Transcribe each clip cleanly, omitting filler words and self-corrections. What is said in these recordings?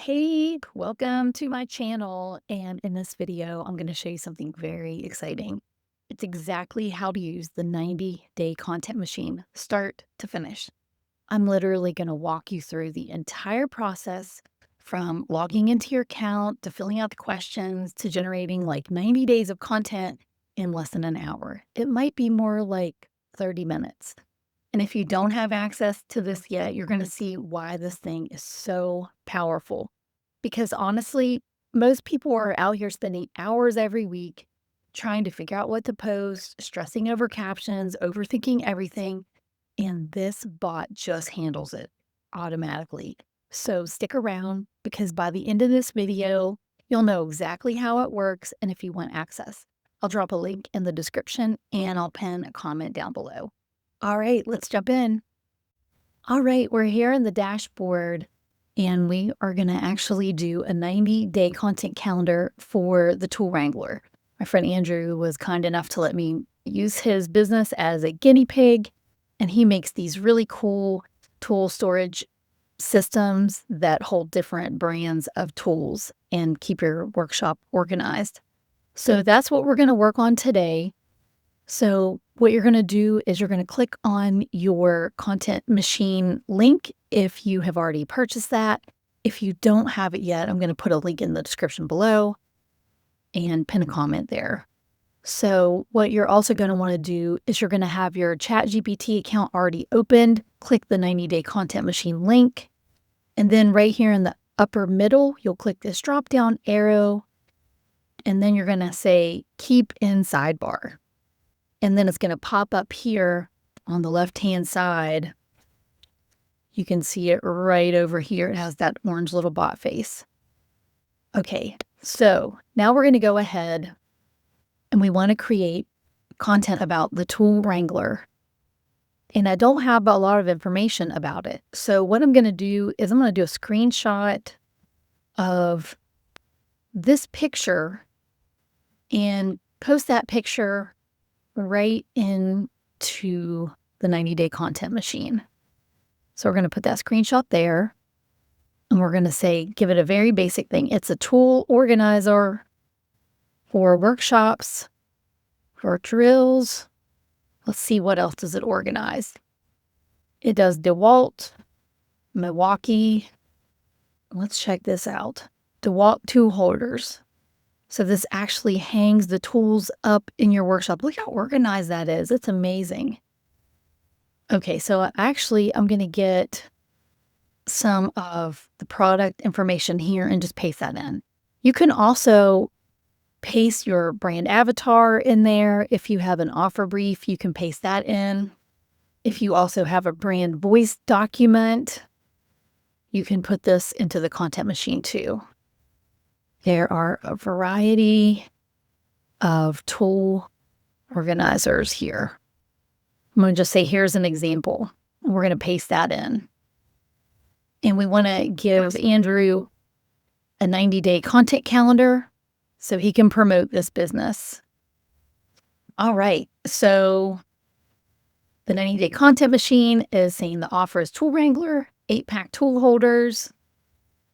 Hey, welcome to my channel. And in this video, I'm going to show you something very exciting. It's exactly how to use the 90-day content machine, start to finish. I'm literally going to walk you through the entire process from logging into your account to filling out the questions to generating like 90 days of content in less than an hour. It might be more like 30 minutes. And if you don't have access to this yet, you're going to see why this thing is so powerful. Because honestly, most people are out here spending hours every week trying to figure out what to post, stressing over captions, overthinking everything. And this bot just handles it automatically. So stick around because by the end of this video, you'll know exactly how it works and if you want access. I'll drop a link in the description and I'll pin a comment down below. All right, let's jump in. All right, we're here in the dashboard and we are going to actually do a 90-day content calendar for the Tool Wrangler. My friend Andrew was kind enough to let me use his business as a guinea pig, and he makes these really cool tool storage systems that hold different brands of tools and keep your workshop organized. So that's what we're going to work on today. So what you're going to do is you're going to click on your content machine link if you have already purchased that. If you don't have it yet, I'm going to put a link in the description below and pin a comment there. So what you're also going to want to do is you're going to have your ChatGPT account already opened. Click the 90-day content machine link. And then right here in the upper middle, you'll click this drop-down arrow. And then you're going to say keep in sidebar. And then it's going to pop up here on the left-hand side. You can see it right over here. It has that orange little bot face. Okay, so now we're going to go ahead and we want to create content about the Tool Wrangler. And I don't have a lot of information about it. So what I'm going to do is I'm going to do a screenshot of this picture and post that picture right into the 90-day content machine. So we're going to put that screenshot there and we're going to say, give it a very basic thing. It's a tool organizer for workshops, for drills. Let's see, what else does it organize? It does DeWalt, Milwaukee. Let's check this out. DeWalt tool holders. So this actually hangs the tools up in your workshop. Look how organized that is. It's amazing. Okay, so actually I'm going to get some of the product information here and just paste that in. You can also paste your brand avatar in there. If you have an offer brief, you can paste that in. If you also have a brand voice document, you can put this into the content machine too. There are a variety of tool organizers here. I'm going to just say, here's an example. We're going to paste that in. And we want to give Andrew a 90-day content calendar so he can promote this business. All right. So the 90-day content machine is saying the offer is Tool Wrangler, 8-pack tool holders.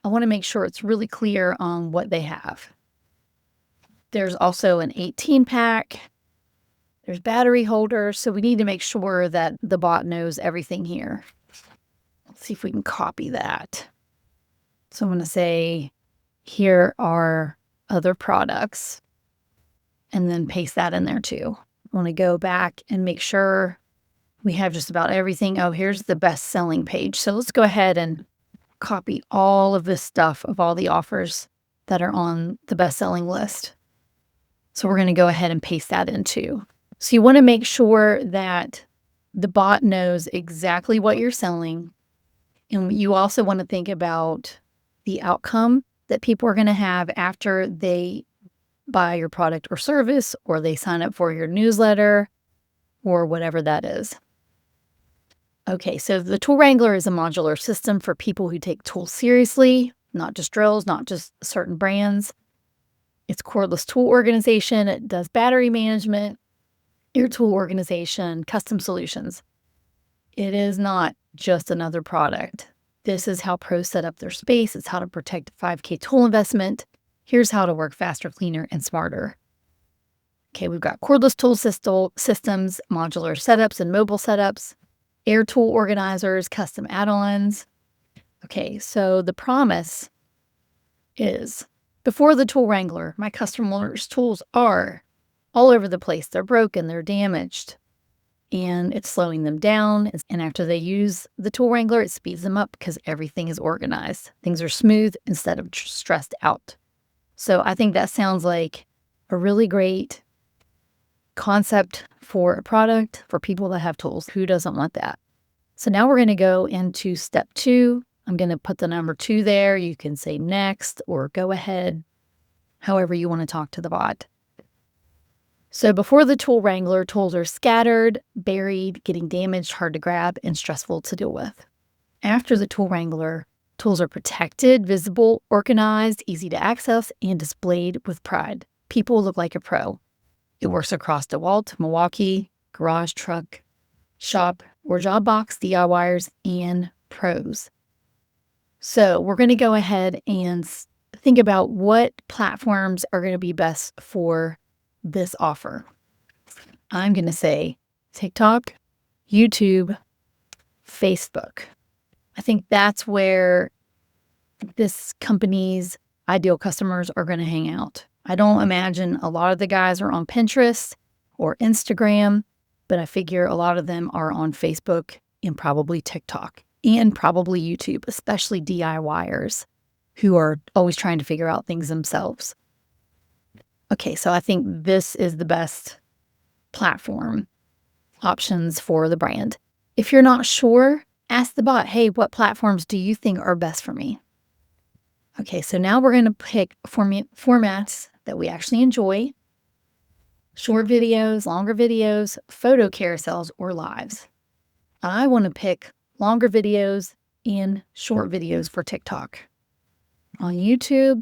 I want to make sure it's really clear on what they have. There's also an 18-pack. There's battery holders. So we need to make sure that the bot knows everything here. Let's see if we can copy that. So I'm going to say, here are other products, and then paste that in there too. I want to go back and make sure we have just about everything. Oh, here's the best-selling page. So let's go ahead and copy all of this stuff of all the offers that are on the best-selling list. So we're going to go ahead and paste that in too. So you want to make sure that the bot knows exactly what you're selling. And you also want to think about the outcome that people are going to have after they buy your product or service, or they sign up for your newsletter, or whatever that is. Okay, so the Tool Wrangler is a modular system for people who take tools seriously, not just drills, not just certain brands. It's cordless tool organization. It does battery management, your tool organization, custom solutions. It is not just another product. This is how pros set up their space. It's how to protect a 5K tool investment. Here's how to work faster, cleaner, and smarter. Okay, we've got cordless tool systems, modular setups and mobile setups, air tool organizers, custom add-ons. Okay, so the promise is, before the tool wrangler, my customers' tools are all over the place. They're broken, they're damaged, and it's slowing them down. And after they use the tool wrangler, it speeds them up because everything is organized. Things are smooth instead of stressed out. So I think that sounds like a really great concept for a product for people that have tools. Who doesn't want that? So now we're going to go into step 2. I'm going to put the number 2 there. You can say next or go ahead, however you want to talk to the bot. So before the tool wrangler, tools are scattered, buried, getting damaged, hard to grab, and stressful to deal with. After the tool wrangler, tools are protected, visible, organized, easy to access, and displayed with pride. People look like a pro. It works across DeWalt, Milwaukee, garage, truck, shop, or job box, DIYers, and pros. So we're going to go ahead and think about what platforms are going to be best for this offer. I'm going to say TikTok, YouTube, Facebook. I think that's where this company's ideal customers are going to hang out. I don't imagine a lot of the guys are on Pinterest or Instagram, but I figure a lot of them are on Facebook and probably TikTok and probably YouTube, especially DIYers who are always trying to figure out things themselves. Okay, so I think this is the best platform options for the brand. If you're not sure, ask the bot, hey, what platforms do you think are best for me? Okay, so now we're going to pick formats that we actually enjoy. Short videos, longer videos, photo carousels, or lives. I want to pick longer videos and short videos for TikTok. On YouTube,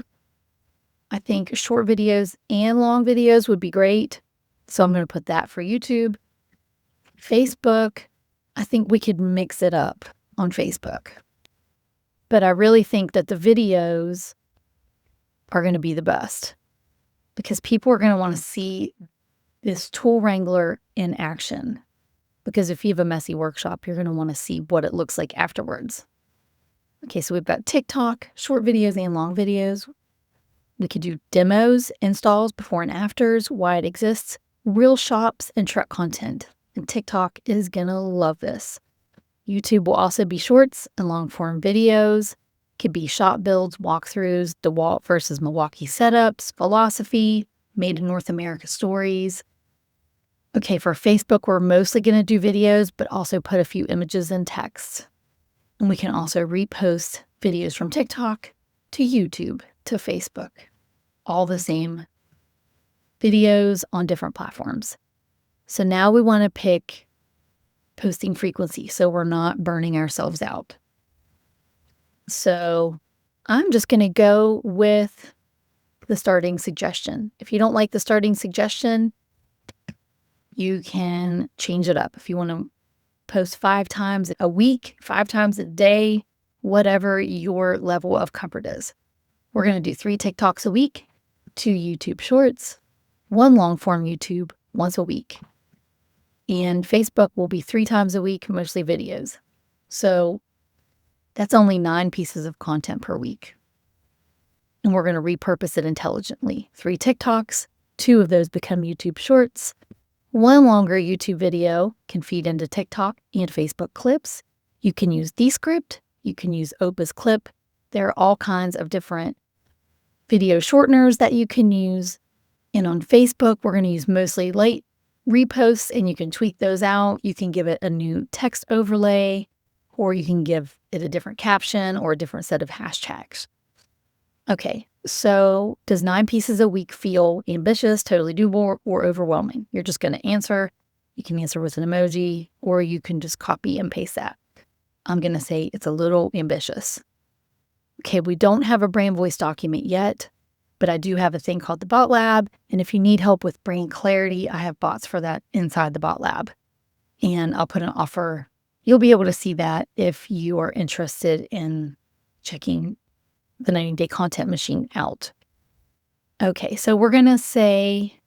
I think short videos and long videos would be great. So I'm going to put that for YouTube. Facebook, I think we could mix it up on Facebook. But I really think that the videos are going to be the best because people are going to want to see this tool wrangler in action. Because if you have a messy workshop, you're going to want to see what it looks like afterwards. Okay, so we've got TikTok, short videos and long videos. We could do demos, installs, before and afters, why it exists, real shops, and truck content. And TikTok is going to love this. YouTube will also be shorts and long-form videos. Could be shop builds, walkthroughs, DeWalt versus Milwaukee setups, philosophy, made in North America stories. Okay, for Facebook, we're mostly going to do videos, but also put a few images and text. And we can also repost videos from TikTok to YouTube to Facebook. All the same videos on different platforms. So now we want to pick posting frequency so we're not burning ourselves out. So I'm just going to go with the starting suggestion. If you don't like the starting suggestion, you can change it up. If you want to post 5 times a week, 5 times a day, whatever your level of comfort is. We're going to do 3 TikToks a week, 2 YouTube shorts, 1 long form YouTube once a week. And Facebook will be 3 times a week, mostly videos. So that's only 9 pieces of content per week. And we're going to repurpose it intelligently. 3 TikToks, 2 of those become YouTube shorts. 1 longer YouTube video can feed into TikTok and Facebook clips. You can use Descript. You can use Opus Clip. There are all kinds of different video shorteners that you can use. And on Facebook, we're going to use mostly late reposts, and you can tweak those out. You can give it a new text overlay, or you can give it a different caption or a different set of hashtags. Okay, so does 9 pieces a week feel ambitious, totally doable, or overwhelming? You're just going to answer. You can answer with an emoji, or you can just copy and paste that. I'm going to say it's a little ambitious. Okay, we don't have a brand voice document yet, but I do have a thing called the Bot Lab. And if you need help with brand clarity, I have bots for that inside the Bot Lab. And I'll put an offer You'll be able to see that if you are interested in checking the 90-day content machine out. Okay, so we're going to say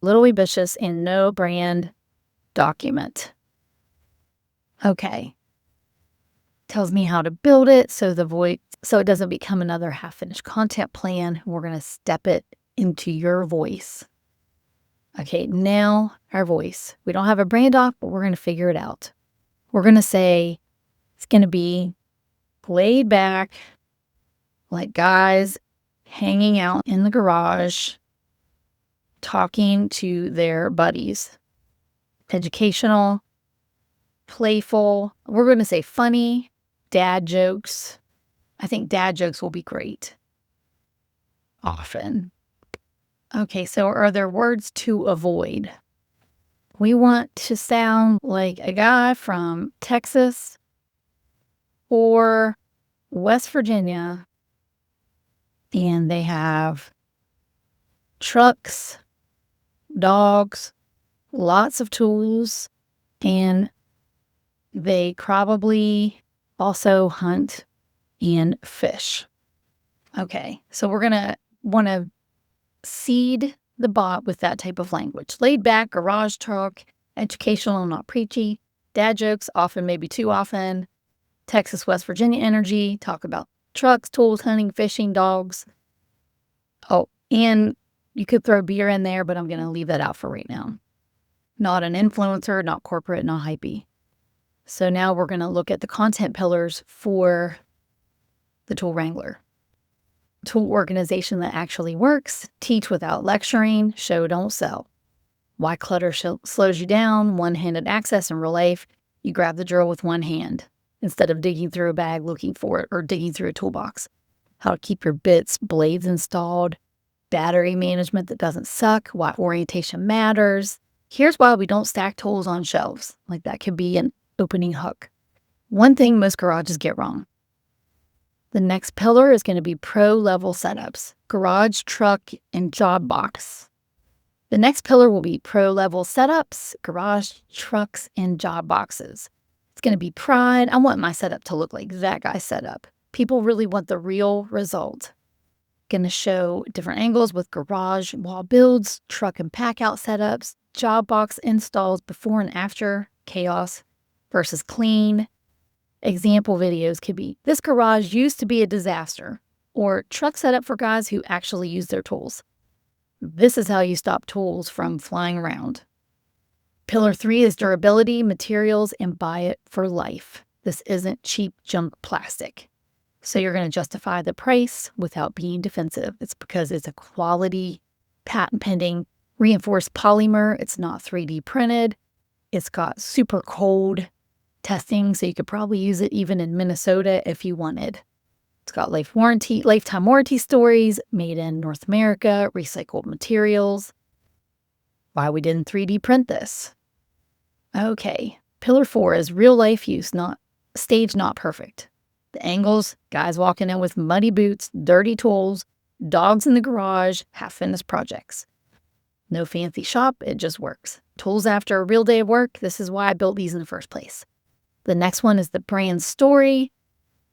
little ambitious and no brand document. Okay. Tells me how to build it so it doesn't become another half-finished content plan. We're going to step it into your voice. Okay, now our voice. We don't have a brand doc, but we're going to figure it out. We're going to say it's going to be laid back, like guys hanging out in the garage, talking to their buddies. Educational, playful. We're going to say funny, dad jokes. I think dad jokes will be great. Often. Okay, so are there words to avoid? We want to sound like a guy from Texas or West Virginia, and they have trucks, dogs, lots of tools, and they probably also hunt and fish. Okay, so we're going to want to seed the bot with that type of language. Laid back, garage talk, educational, not preachy, dad jokes, often, maybe too often, Texas, West Virginia energy, talk about trucks, tools, hunting, fishing, dogs. Oh, and you could throw beer in there, but I'm going to leave that out for right now. Not an influencer, not corporate, not hypey. So now we're going to look at the content pillars for the Tool Wrangler. Tool organization that actually works, teach without lecturing, show, don't sell. Why clutter slows you down, one-handed access in real life, you grab the drill with one hand instead of digging through a bag looking for it or digging through a toolbox. How to keep your bits, blades installed, battery management that doesn't suck, why orientation matters. Here's why we don't stack tools on shelves. Like that could be an opening hook. One thing most garages get wrong. The next pillar is going to be pro-level setups, garage, truck, and job box. The next pillar will be pro-level setups, garage, trucks, and job boxes. It's going to be pride. I want my setup to look like that guy's setup. People really want the real result. Going to show different angles with garage wall builds, truck and pack out setups, job box installs before and after, chaos versus clean. Example videos could be, this garage used to be a disaster, or truck setup for guys who actually use their tools. This is how you stop tools from flying around. Pillar 3 is durability, materials, and buy it for life. This isn't cheap junk plastic. So you're going to justify the price without being defensive. It's because it's a quality, patent-pending, reinforced polymer. It's not 3D printed. It's got super cold testing, so you could probably use it even in Minnesota if you wanted. It's got lifetime warranty stories, made in North America, recycled materials. Why we didn't 3D print this? Okay, pillar 4 is real life use, not stage, not perfect. The angles, guys walking in with muddy boots, dirty tools, dogs in the garage, half-finished projects. No fancy shop, it just works. Tools after a real day of work, this is why I built these in the first place. The next one is the brand story.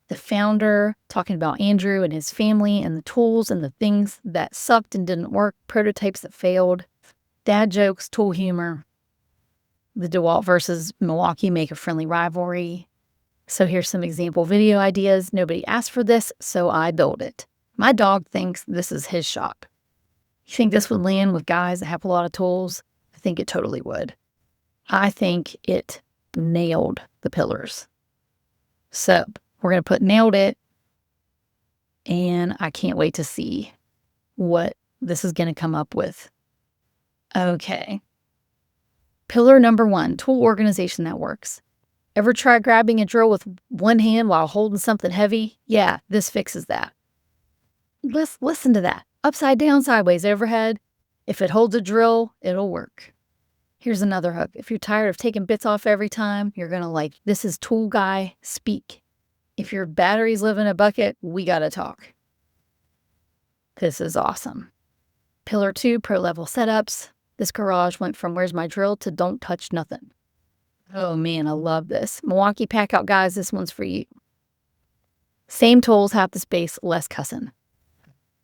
The founder talking about Andrew and his family and the tools and the things that sucked and didn't work, prototypes that failed, dad jokes, tool humor. The DeWalt versus Milwaukee make a friendly rivalry. So here's some example video ideas. Nobody asked for this, so I built it. My dog thinks this is his shop. You think this would land with guys that have a lot of tools? I think it totally would. I think it nailed the pillars. So we're going to put nailed it, and I can't wait to see what this is going to come up with. Okay. Pillar number 1, tool organization that works. Ever try grabbing a drill with one hand while holding something heavy? Yeah, this fixes that. Listen to that. Upside down, sideways, overhead. If it holds a drill, it'll work. Here's another hook. If you're tired of taking bits off every time, you're going to like, this is Tool Guy speak. If your batteries live in a bucket, we got to talk. This is awesome. Pillar 2, pro level setups. This garage went from where's my drill to don't touch nothing. Oh man, I love this. Milwaukee Packout guys, this one's for you. Same tools, half the space, less cussing.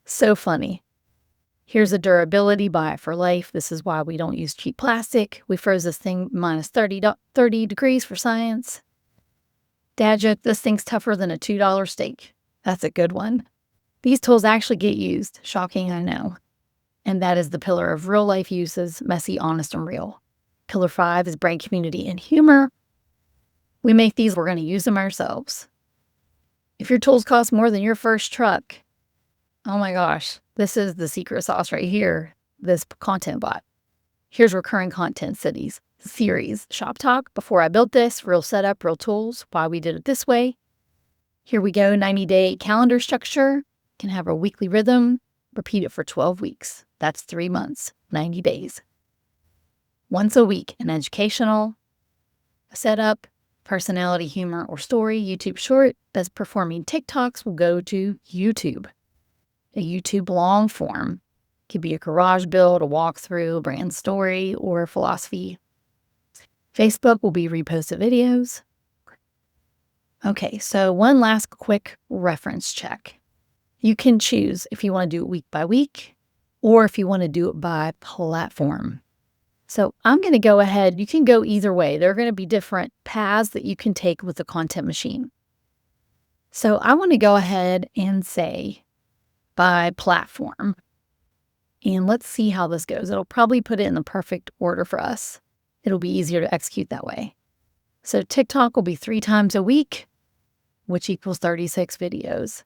So funny. Here's a durability, buy it for life. This is why we don't use cheap plastic. We froze this thing minus 30 degrees for science. Dad joke, this thing's tougher than a $2 steak. That's a good one. These tools actually get used. Shocking, I know. And that is the pillar of real life uses, messy, honest, and real. Pillar 5 is brand community and humor. We make these, we're going to use them ourselves. If your tools cost more than your first truck, oh my gosh, this is the secret sauce right here, this content bot. Here's recurring content series. Shop talk, before I built this, real setup, real tools, why we did it this way. Here we go, 90-day calendar structure. Can have a weekly rhythm, repeat it for 12 weeks. That's 3 months, 90 days. Once a week, an educational setup, personality, humor, or story. YouTube short, best performing TikToks will go to YouTube. A YouTube long form could be a garage build, a walkthrough, a brand story, or philosophy. Facebook will be reposted videos. Okay, so one last quick reference check. You can choose if you want to do it week by week or if you want to do it by platform. So I'm going to go ahead. You can go either way. There are going to be different paths that you can take with the content machine. So I want to go ahead and say by platform. And let's see how this goes. It'll probably put it in the perfect order for us. It'll be easier to execute that way. So TikTok will be 3 times a week, which equals 36 videos.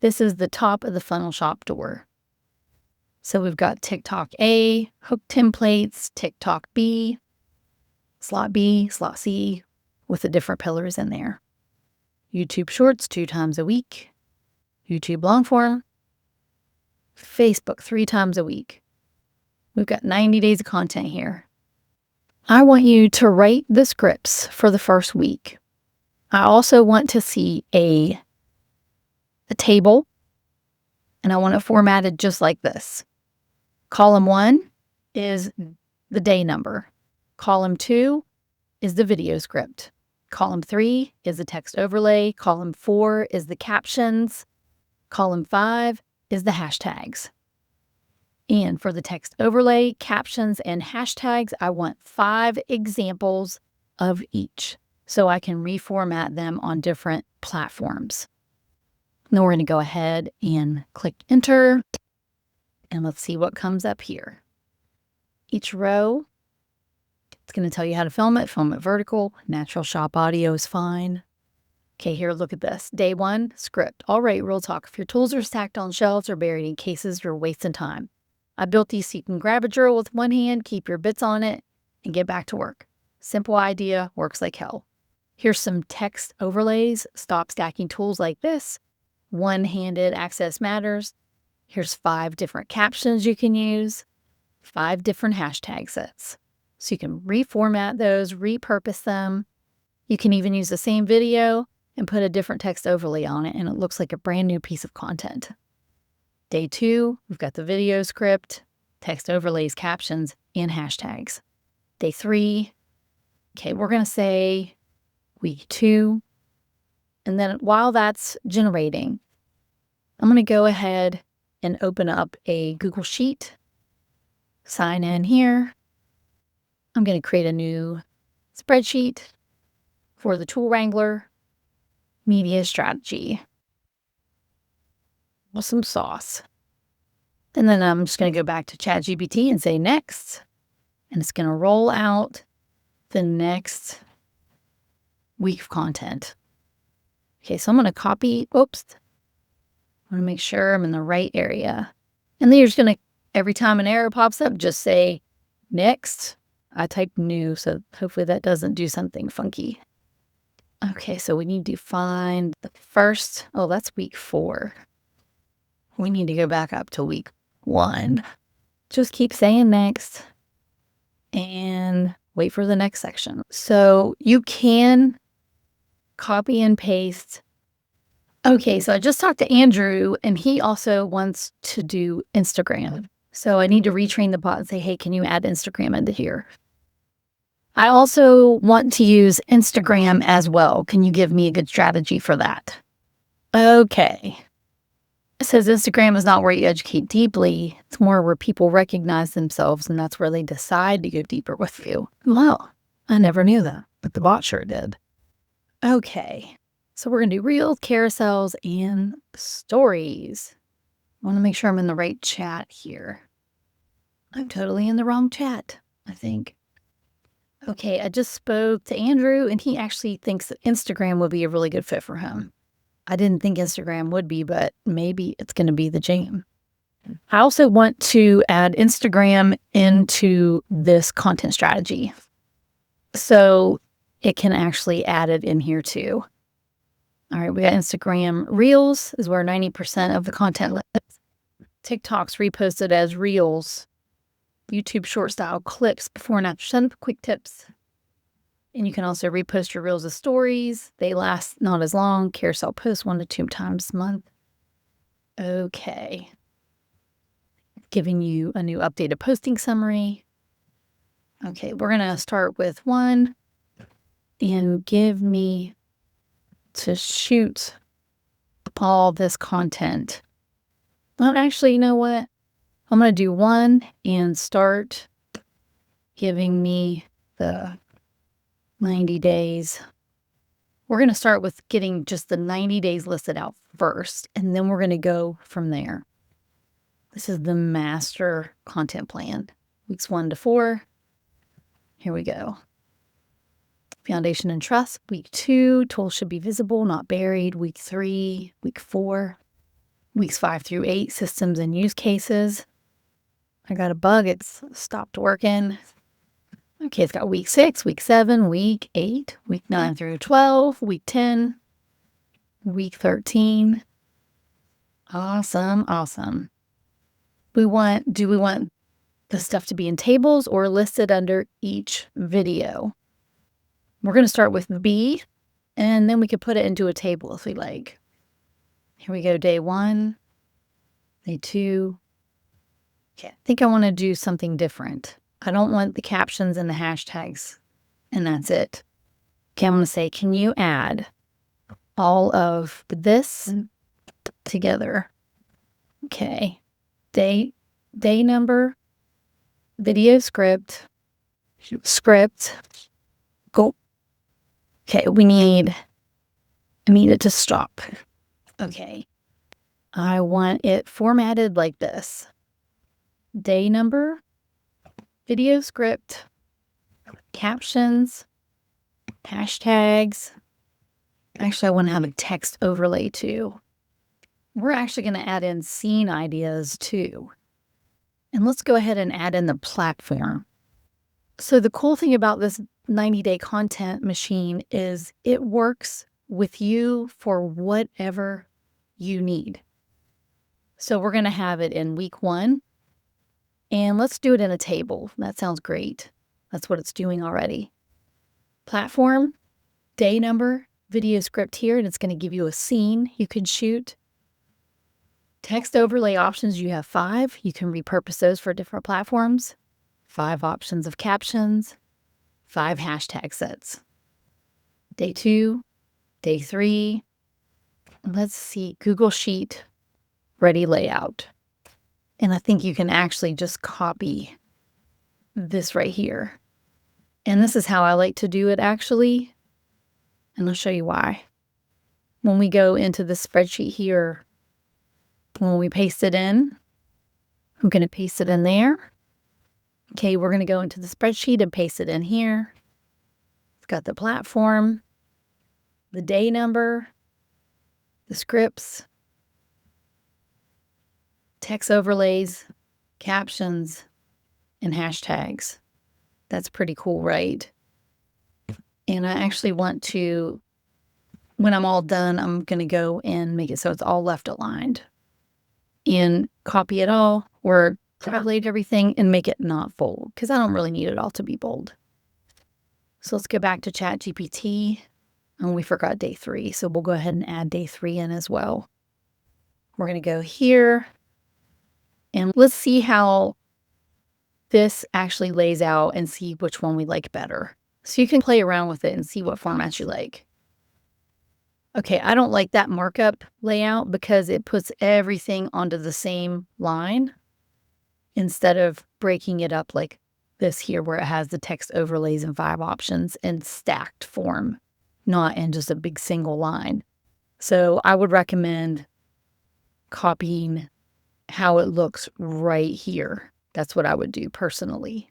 This is the top of the funnel shop door. So we've got TikTok A, hook templates, TikTok B, slot C, with the different pillars in there. YouTube Shorts 2 times a week. YouTube long form. Facebook 3 times a week. We've got 90 days of content here. I want you to write the scripts for the first week. I also want to see a table, and I want it formatted just like this. Column 1 is the day number. Column 2 is the video script. Column 3 is the text overlay. Column 4 is the captions. Column 5 is the hashtags. And for the text overlay, captions, and hashtags, I want 5 examples of each so I can reformat them on different platforms. Then we're going to go ahead and click enter. And let's see what comes up here. Each row, it's going to tell you how to film it vertical. Natural shop audio is fine. Okay, here, look at this. Day 1, script. All right, real talk. If your tools are stacked on shelves or buried in cases, you're wasting time. I built these so you can grab a drill with one hand, keep your bits on it, and get back to work. Simple idea, works like hell. Here's some text overlays. Stop stacking tools like this. One-handed access matters. Here's 5 different captions you can use. 5 different hashtag sets. So you can reformat those, repurpose them. You can even use the same video and put a different text overlay on it, and it looks like a brand new piece of content. Day 2, we've got the video script, text overlays, captions, and hashtags. Day 3, okay, we're going to say week 2. And then while that's generating, I'm going to go ahead and open up a Google Sheet, sign in here. I'm going to create a new spreadsheet for the Tool Wrangler media strategy. Awesome sauce. And then I'm just going to go back to ChatGPT and say next. And it's going to roll out the next week of content. Okay, so I'm going to copy, I want to make sure I'm in the right area. And then you're just going to, every time an error pops up, just say next. I typed new, so hopefully that doesn't do something funky. Okay, so we need to find the first, that's week 4. We need to go back up to week 1. Just keep saying next and wait for the next section. So you can copy and paste. Okay, so I just talked to Andrew, and he also wants to do Instagram. So I need to retrain the bot and say, hey, can you add Instagram into here? I also want to use Instagram as well. Can you give me a good strategy for that? Okay. It says Instagram is not where you educate deeply. It's more where people recognize themselves, and that's where they decide to go deeper with you. Well, I never knew that, but the bot sure did. Okay. So we're going to do reels, carousels, and stories. I want to make sure I'm in the right chat here. I'm totally in the wrong chat, I think. Okay, I just spoke to Andrew, and he actually thinks that Instagram would be a really good fit for him. I didn't think Instagram would be, but maybe it's going to be the jam. I also want to add Instagram into this content strategy, so it can actually add it in here too. All right, we got Instagram Reels is where 90% of the content lives. TikTok's reposted as Reels. YouTube short style clips before and after. Some quick tips. And you can also repost your Reels as stories. They last not as long. Carousel posts 1 to 2 times a month. Okay. Giving you a new updated posting summary. Okay, we're going to start with one. And give me to shoot all this content. Well, actually, you know what? I'm going to do one and start giving me the 90 days. We're going to start with getting just the 90 days listed out first, and then we're going to go from there. This is the master content plan. Weeks 1 to 4. Here we go. Foundation and trust. Week 2, tools should be visible, not buried. Week 3, week 4. Weeks 5 through 8, systems and use cases. I got a bug. It's stopped working. Okay, it's got week 6, week 7, week 8, week 9 through 12, week 10, week 13. Awesome, awesome. Do we want the stuff to be in tables or listed under each video? We're going to start with B, and then we could put it into a table if we like. Here we go, day 1, day 2. Okay, I think I want to do something different. I don't want the captions and the hashtags, and that's it. Okay, I'm going to say, can you add all of this together? Okay, day number, video script, go. Okay, I need it to stop. Okay, I want it formatted like this. Day number, video script, captions, hashtags. Actually, I want to have a text overlay too. We're actually going to add in scene ideas too. And let's go ahead and add in the platform. So the cool thing about this 90-day content machine is it works with you for whatever you need. So we're going to have it in week 1. And let's do it in a table. That sounds great. That's what it's doing already. Platform, day number, video script here, and it's going to give you a scene you can shoot. Text overlay options, you have 5. You can repurpose those for different platforms. 5 options of captions, 5 hashtag sets. Day 2, day 3. Let's see, Google Sheet, ready layout. And I think you can actually just copy this right here. And this is how I like to do it actually. And I'll show you why. When we go into the spreadsheet here, when we paste it in, I'm going to paste it in there. Okay, we're going to go into the spreadsheet and paste it in here. It's got the platform, the day number, the scripts, text overlays, captions, and hashtags. That's pretty cool, right? And I actually want to, when I'm all done, I'm going to go and make it so it's all left aligned. And copy it all or highlight everything and make it not bold because I don't really need it all to be bold. So let's go back to ChatGPT. And we forgot day 3, so we'll go ahead and add day 3 in as well. We're going to go here. And let's see how this actually lays out and see which one we like better. So you can play around with it and see what formats you like. Okay, I don't like that markup layout because it puts everything onto the same line instead of breaking it up like this here where it has the text overlays and 5 options in stacked form, not in just a big single line. So I would recommend copying how it looks right here. That's what I would do personally.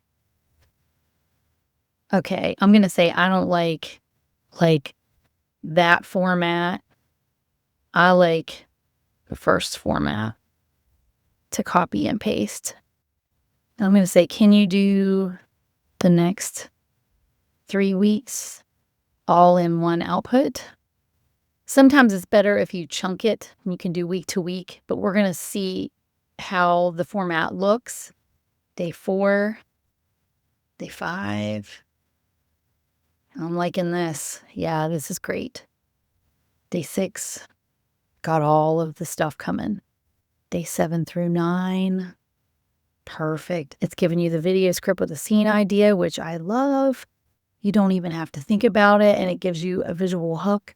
Okay, I'm gonna say I don't like that format. I like the first format to copy and paste. And I'm gonna say, can you do the next 3 weeks all in one output? Sometimes it's better if you chunk it and you can do week to week, but we're gonna see how the format looks. Day 4, day 5. I'm liking this. Yeah, this is great. Day 6, got all of the stuff coming. Day 7 through 9, perfect. It's giving you the video script with a scene idea, which I love. You don't even have to think about it, and it gives you a visual hook.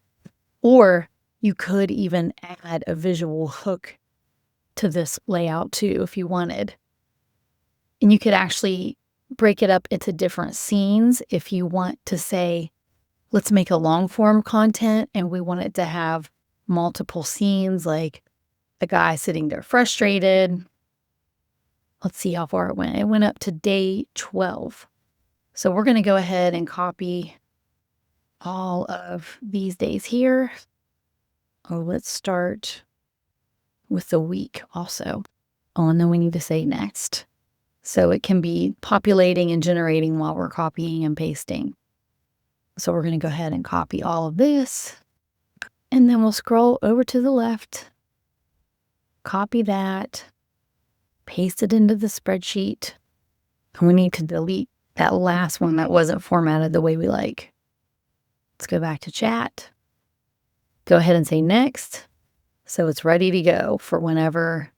Or you could even add a visual hook to this layout too if you wanted. And you could actually break it up into different scenes if you want to say, let's make a long form content and we want it to have multiple scenes, like a guy sitting there frustrated. Let's see how far it went. It went up to day 12. So we're going to go ahead and copy all of these days here. Oh, let's start with the week also. Oh, and then we need to say next. So it can be populating and generating while we're copying and pasting. So we're going to go ahead and copy all of this. And then we'll scroll over to the left, copy that, paste it into the spreadsheet. And we need to delete that last one that wasn't formatted the way we like. Let's go back to chat. Go ahead and say next. So it's ready to go for whenever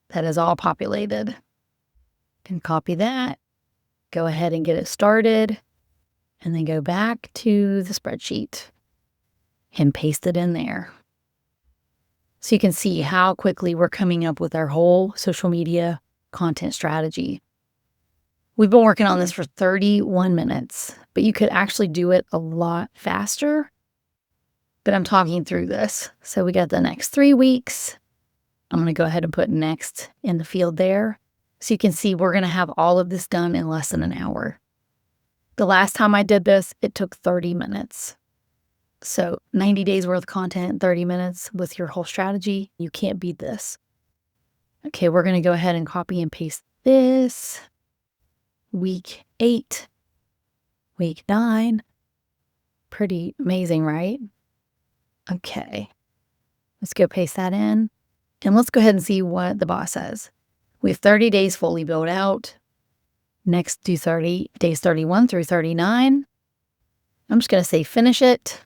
that is all populated. Can copy that, go ahead and get it started, and then go back to the spreadsheet and paste it in there. So you can see how quickly we're coming up with our whole social media content strategy. We've been working on this for 31 minutes, but you could actually do it a lot faster. But I'm talking through this. So we got the next 3 weeks. I'm going to go ahead and put next in the field there. So you can see we're going to have all of this done in less than an hour. The last time I did this, it took 30 minutes. So 90 days worth of content, 30 minutes with your whole strategy. You can't beat this. Okay, we're going to go ahead and copy and paste this. Week 8, week 9. Pretty amazing, right? Okay, let's go paste that in. And let's go ahead and see what the boss says. We have 30 days fully built out. Next, do days 31 through 39. I'm just going to say finish it.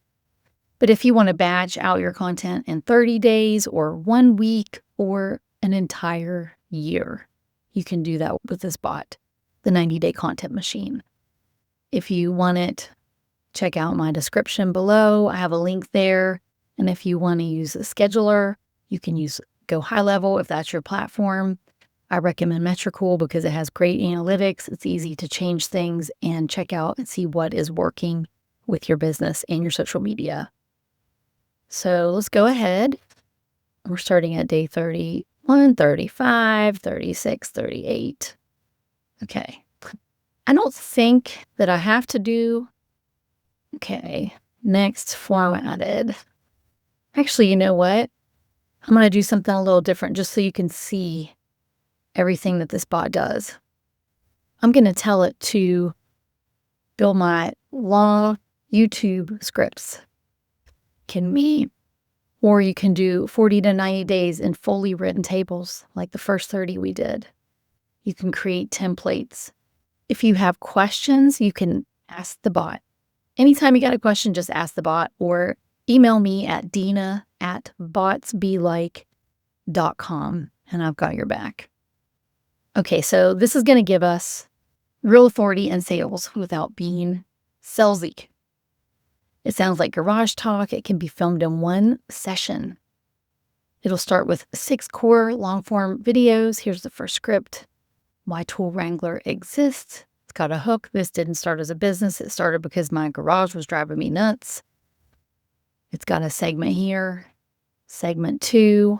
But if you want to batch out your content in 30 days or 1 week or an entire year, you can do that with this bot, the 90-day content machine. If you want it, check out my description below. I have a link there. And if you want to use a scheduler, you can go high level if that's your platform. I recommend Metricool because it has great analytics. It's easy to change things and check out and see what is working with your business and your social media. So let's go ahead. We're starting at day 31, 35, 36, 38. Okay. I don't think that I have to do, okay, next formatted. Actually, you know what? I'm going to do something a little different just so you can see everything that this bot does. I'm going to tell it to build my long YouTube scripts. Or you can do 40 to 90 days in fully written tables like the first 30 we did. You can create templates. If you have questions, you can ask the bot. Anytime you got a question, just ask the bot or email me at dina@botsbelike.com and I've got your back. Okay, so this is going to give us real authority in sales without being salesy. It sounds like garage talk. It can be filmed in one session. It'll start with 6 core long-form videos. Here's the first script. Why Tool Wrangler exists. It's got a hook. This didn't start as a business. It started because my garage was driving me nuts. It's got a segment here. Segment 2.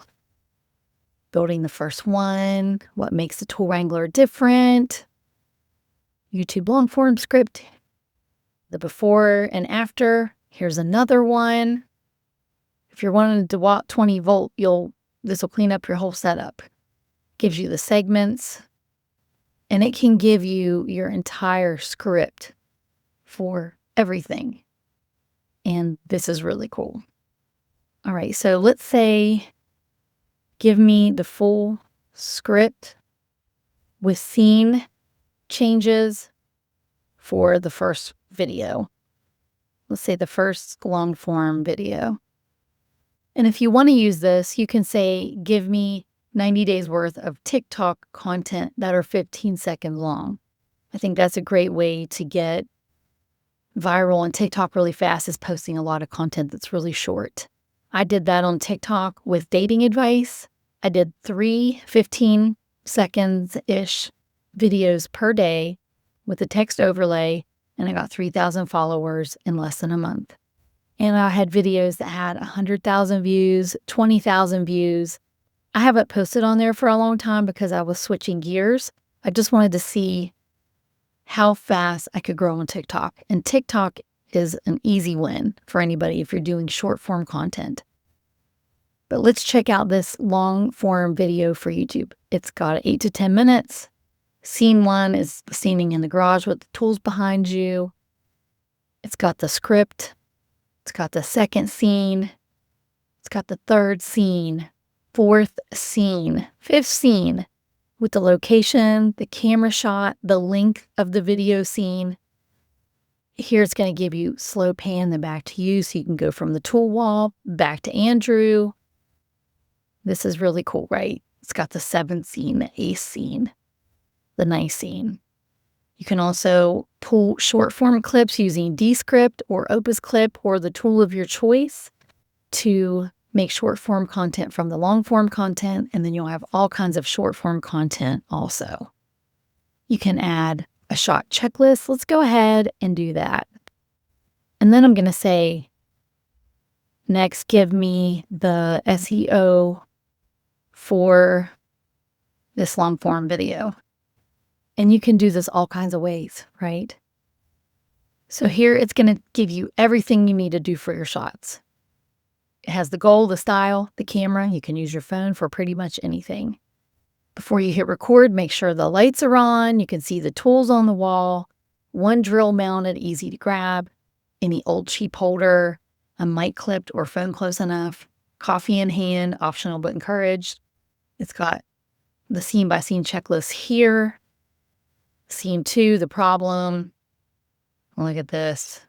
Building the first one. What makes the Tool Wrangler different. YouTube long-form script. The before and after. Here's another one. If you're wanting to walk 20 volt, this will clean up your whole setup. Gives you the segments, and it can give you your entire script for everything. And this is really cool. All right, so let's say give me the full script with scene changes for the first video. Let's say the first long form video. And if you want to use this, you can say, give me 90 days worth of TikTok content that are 15 seconds long. I think that's a great way to get viral on TikTok really fast, is posting a lot of content that's really short. I did that on TikTok with dating advice. I did 3 15 seconds-ish videos per day with a text overlay, and I got 3,000 followers in less than a month. And I had videos that had 100,000 views, 20,000 views. I haven't posted on there for a long time because I was switching gears. I just wanted to see how fast I could grow on TikTok. And TikTok is an easy win for anybody if you're doing short form content. But let's check out this long form video for YouTube. It's got 8 to 10 minutes. Scene 1 is the scening in the garage with the tools behind you. It's got the script. It's got the second scene. It's got the third scene, fourth scene, fifth scene with the location, the camera shot, the length of the video scene. Here it's going to give you slow pan, then back to you, so you can go from the tool wall back to Andrew. This is really cool, right? It's got the 7th scene, the 8th scene, the 9th scene. You can also pull short form clips using Descript or Opus Clip or the tool of your choice to make short form content from the long form content, and then you'll have all kinds of short form content also. You can add a shot checklist. Let's go ahead and do that. And then I'm going to say, next, give me the SEO for this long form video. And you can do this all kinds of ways, right? So here it's going to give you everything you need to do for your shots. It has the goal, the style, the camera. You can use your phone for pretty much anything. Before you hit record, make sure the lights are on. You can see the tools on the wall. One drill mounted, easy to grab. Any old cheap holder, a mic clipped or phone close enough. Coffee in hand, optional but encouraged. It's got the scene by scene checklist here. Scene 2, the problem. Look at this.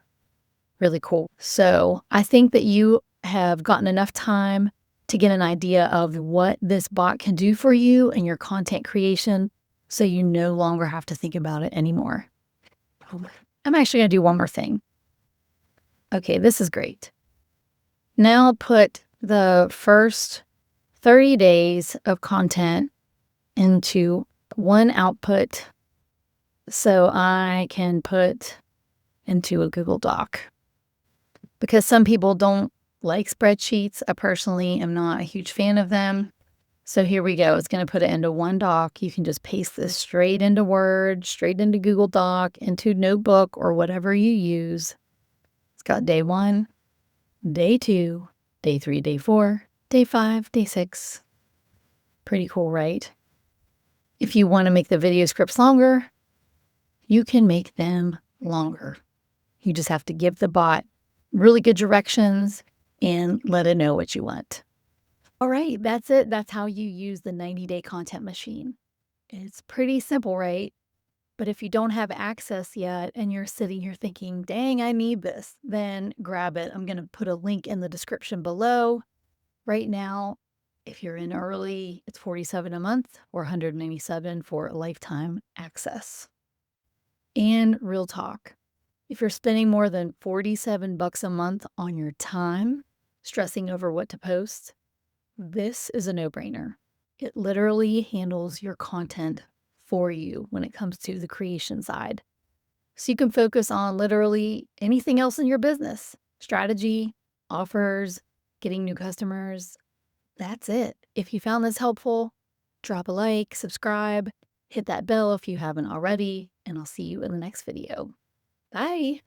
Really cool. So I think that you have gotten enough time to get an idea of what this bot can do for you and your content creation, so you no longer have to think about it anymore. I'm actually going to do one more thing. Okay, this is great. Now put the first 30 days of content into one output so I can put into a Google Doc. Because some people don't like spreadsheets. I personally am not a huge fan of them. So here we go. It's going to put it into one doc. You can just paste this straight into Word, straight into Google Doc, into Notebook, or whatever you use. It's got day 1, day 2, day 3, day 4, day 5, day 6. Pretty cool, right? If you want to make the video scripts longer, you can make them longer. You just have to give the bot really good directions and let it know what you want. All right, that's it. That's how you use the 90-day content machine. It's pretty simple, right? But if you don't have access yet and you're sitting here thinking, dang, I need this, then grab it. I'm going to put a link in the description below. Right now, if you're in early, it's $47 a month or $197 for a lifetime access. And real talk, If you're spending more than 47 bucks a month on your time, stressing over what to post, this is a no-brainer. It literally handles your content for you when it comes to the creation side. So you can focus on literally anything else in your business: strategy, offers, getting new customers. That's it. If you found this helpful, drop a like, subscribe, hit that bell if you haven't already, and I'll see you in the next video. Bye.